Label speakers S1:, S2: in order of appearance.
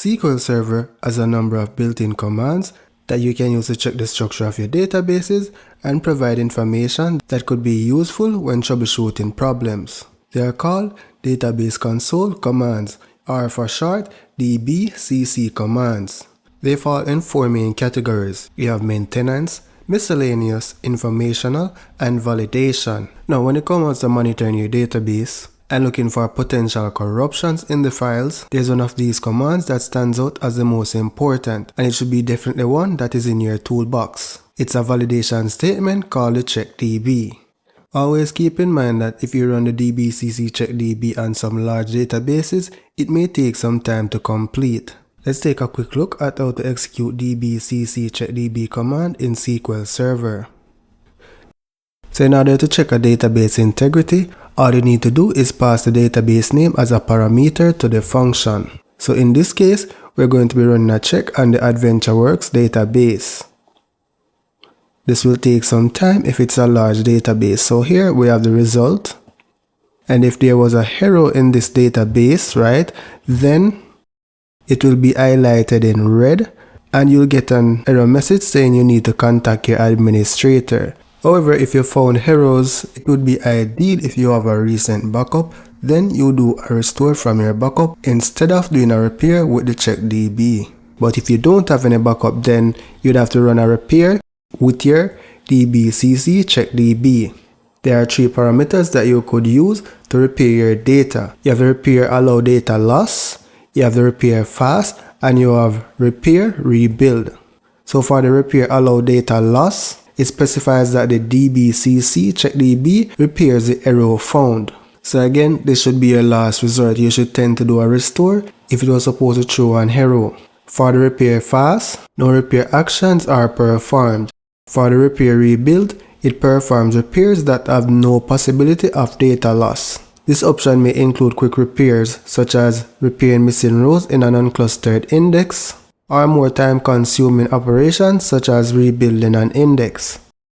S1: SQL Server has a number of built-in commands that you can use to check the structure of your databases and provide information that could be useful when troubleshooting problems. They are called Database Console commands, or for short, DBCC commands. They fall in four main categories. You have maintenance, miscellaneous, informational, and validation. Now, when it comes to monitoring your database and looking for potential corruptions in the files, there's one of these commands that stands out as the most important, and it should be definitely one that is in your toolbox. It's a validation statement called the checkDB. Always keep in mind that if you run the DBCC checkDB on some large databases, it may take some time to complete. Let's take a quick look at how to execute DBCC checkDB command in SQL Server. So in order to check a database integrity, all you need to do is pass the database name as a parameter to the function. So in this case, we're going to be running a check on the AdventureWorks database. This will take some time if it's a large database. So here we have the result. And if there was a error in this database, right, then it will be highlighted in red and you'll get an error message saying you need to contact your administrator. However, if you found errors, it would be ideal if you have a recent backup, then you do a restore from your backup instead of doing a repair with the checkDB. But if you don't have any backup, then you'd have to run a repair with your DBCC checkDB. There are three parameters that you could use to repair your data. You have the repair allow data loss, you have the repair fast, and you have repair rebuild. So for the repair allow data loss, it specifies that the DBCC checkDB repairs the error found. So again, this should be your last resort. You should tend to do a restore if it was supposed to throw an error. For the repair fast, no repair actions are performed. For the repair rebuild, it performs repairs that have no possibility of data loss. This option may include quick repairs such as repairing missing rows in an unclustered index, or more time-consuming operations such as rebuilding an index.